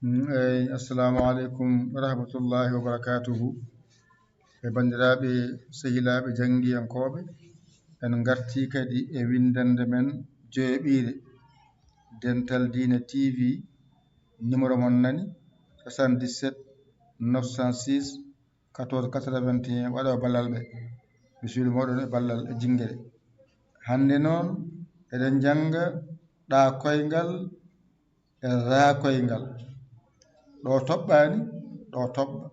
Assalamu alaikum wa rahmatullahi wa barakatuhu. Bandiraɓe sehilaɓe janggiyankoɓe, en garti kadi e windande men joyoɓire Dental Dina TV. Numéro mon nani 77 906 14 81. waɗo ballal ɓe bisimilla moɗon e ballal e jinguere. Hande noon eɗen janga ɗa koyngal e ra koyngal. ɗo toɓɓani ɗo toɓɓa.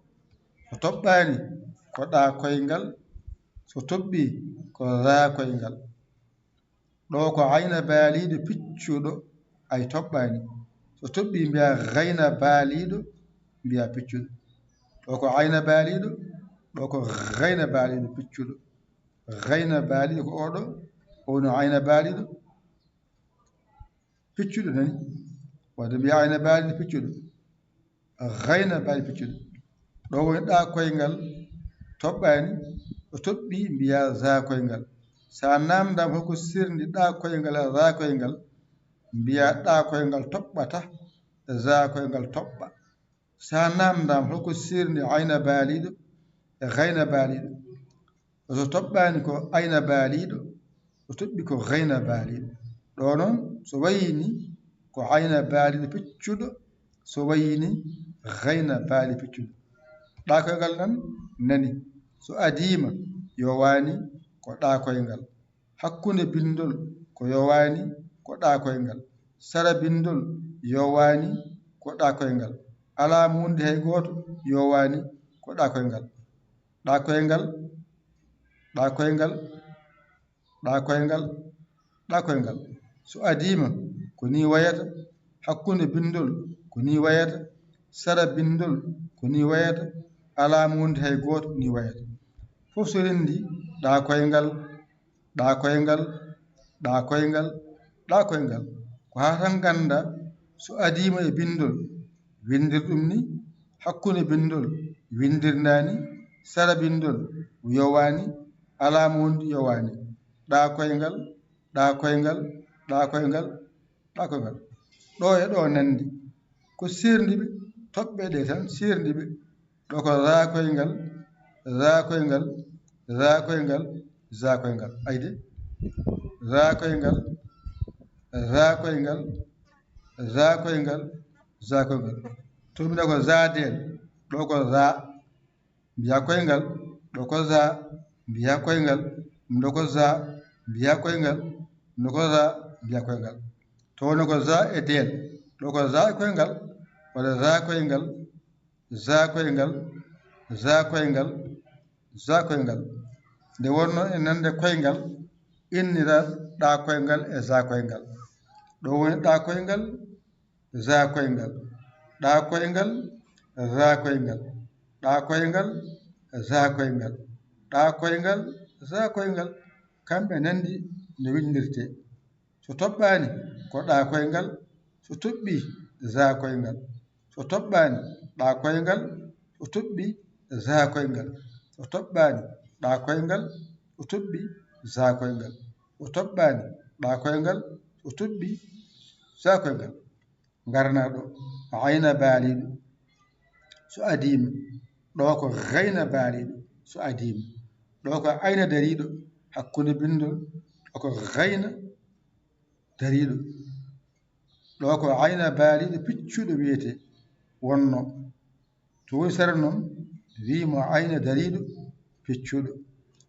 So toɓɓani ko ɗa koyngal, so toɓɓi ko ra koyngal. ɗo ko ayna baaliɗo piccuɗo ay toɓɓani. So toɓɓi mbiya gayna baaliɗo mbiya piccuɗo. ɗo ko ayna baaliɗo, ɗo ko gayna baaliɗo piccuɗo. Gayna baaliɗo ko oɗo, ono ayna baaliɗo piccuɗo nani. wadde mbiya ayna baaliɗo piccuɗo, gayna baaliɗo piccuɗo. ɗo woni ɗa koyngal toɓɓani. o toɓɓi mbiya za koyngal. sa namdama holko sirdi ɗa koyngal e za koyngal, mbiya ɗa koyngal toɓɓata za koyngal toɓɓa. sa namdama holko sirdi ayna baaliɗo e gayna baaliɗo, so toɓɓani ko ayna baaliɗo, so toɓɓi ko gayna baaliɗo. ɗo noon so wayini ko ayna baaliɗo piccuɗo, so wayini gayna baaliɗo piccuɗo. ɗa koyngal nan nani. so adima yowani ko ɗa koyngal. hakkunde bindol ko yowani ko ɗa koyngal. sara bindol yowani ko ɗa koyngal. ala munde hay goto yowani ko ɗa koyngal. ɗa koyngal, ɗa koyngal, ɗa koyngal, ɗa koyngal. so adima ko ni wayata. hakkunde bindol ko ni wayata. sara bindol ko ni wayata. ala munde hay goto ni wayata. fof so rendi ɗa koyngal, ɗa koyngal, ɗa koyngal, ɗa koyngal. ko ha tan ganda so adima e bindol windir ɗum ni. hakkunde bindol windirdani. sara bindol yowani. ala munde yowani. ɗa koyngal, ɗa koyngal, ɗa koyngal, ɗa koyngal. ɗo e ɗo nandi ko sirdiɓe toɓɓe ɗe tan sirdiɓe. ɗo ko ra koyngal, ra koyngal, ra koyngal, za koyngal. ayde ra koyngal, ra koyngal, ra koyngal, za koyngal. to mbiɗa ko zadel, ɗo ko ra mbiya koyngal, ɗo ko za mbiya koyngal, ɗo ko za mbiya koyngal, ɗo ko za mbiya koyngal. to woni ko za e del, ɗo ko za e koyngal, walla za koyngal, za koyngal, za koyngal, za koyngal. nde wonno e nande koyngal innira ɗa koyngal e za koyngal. ɗo woni ɗa koyngal, za koyngal, ɗa koyngal, za koyngal, ɗa koyngal, za koyngal, ɗa koyngal, za koyngal. kamɓe nandi no windirte. so toɓɓani ko ɗa koyngal, so toɓɓi za koyngal. so toɓɓani ɗa koyngal, so toɓɓi za koyngal. so toɓɓani ɗa koyngal, so toɓɓi za koyngal. so toɓɓani ɗa koyngal, so toɓɓi za koyngal. garna ɗo ayna baaliɗo so adima. ɗo ko gayna baaliɗo so adima. ɗo ko ayna dariɗo hakkunde bindol. ɗo ko gayna dariɗo. ɗo ko ayna baaliɗo piccuɗo wiyete wonno. to woni sara noon wimo ayna dariɗo piccuɗo.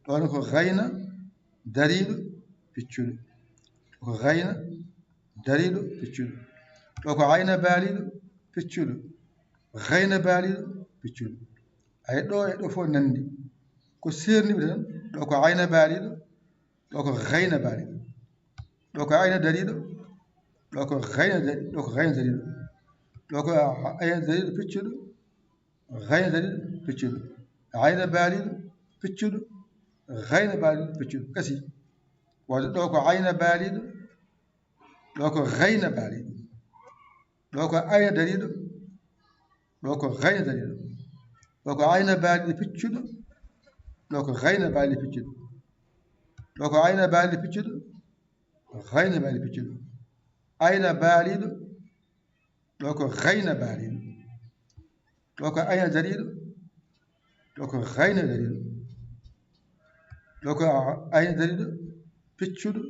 ɗon ko gayna dariɗo piccuɗo. ko gayna dariɗo piccuɗo. ɗo ko ayna baaliɗo piccuɗo, gayna baaliɗo piccuɗo. ay ɗo e ɗo fof nandi ko serniɓe tan. ɗo ko ayna baaliɗo, ɗo ko gayna baaliɗo. ɗo ko ayna dariɗo, ɗo ko gayna dariɗo. ɗo ko gayna dariɗo. ɗo ko ayna dariɗo piccuɗo, gayna dariɗo piccuɗo. ayna baaliɗo piccuɗo, gayna baaliɗo piccuɗo. kasi wadde ɗo ko ayna baaliɗo, ɗo ko gayna baaliɗo. ɗo ko ayna dariɗo, ɗo ko gayna dariɗo. ɗo ko ayna baaliɗo piccuɗo, ɗo ko gayna baaliɗo piccuɗo. ɗo ko ayna baaliɗo piccuɗo, gayna baaliɗo piccuɗo. ayna baaliɗo ɗo ko gayna baaliiɗo, ɗo ko ayna dariiɗo, ɗo ko gayna dariiɗo, ɗo ko ayna dariiɗo piccuɗo,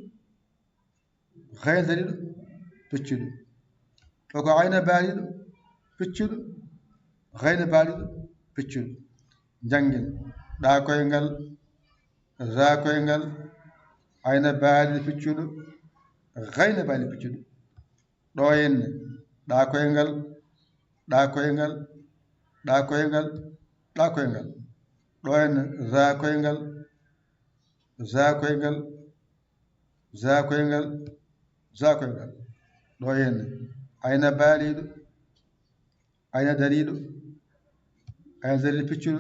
gayna dariiɗo piccuɗo, ɗo ko ayna baaliiɗo piccuɗo, gayna baaliiɗo piccuɗo. Janngin ɗa koyngal, za koyngal, ayna baaliiɗo piccuɗo, gayna baaliiɗo piccuɗo. ɗo henne ɗa koyngal, ɗa koyngal, ɗa koyngal, ɗa koyngal. ɗo henne za koyngal, za koyngal, za koyngal, za koyngal. ɗo henne ayna baaliiɗo, ayna dariiɗo, ayna dariiɗo piccuɗo,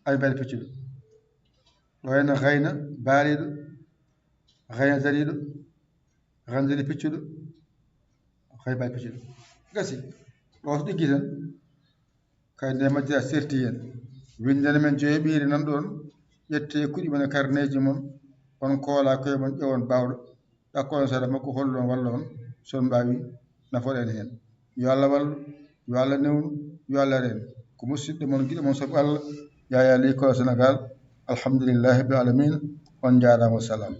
ayna baaliiɗo piccuɗo. ɗo henne gayna baaliiɗo, gayna dariiɗo, gayna dariiɗo piccuɗo, gayna baaliiɗo piccuɗo. Gasi ɗo so ɗiggi tan kadi nde majjira serti hen. Windana men joyiɓiri nan ɗon, ƴette kuɗi mon e carnet ji mon, on koola koye mon ƴewon baawɗo ɗakkon sara makko hollon walla on son mbawi nafoɗen hen. Yo Allah wallu, yo Allah newnu, yo Allah reenu ko musidɗo mon giɗo mon sabu Allah Yaya l'école Sénégal. Alhamdulillahi rabbil alamina, on jarama, wassalam.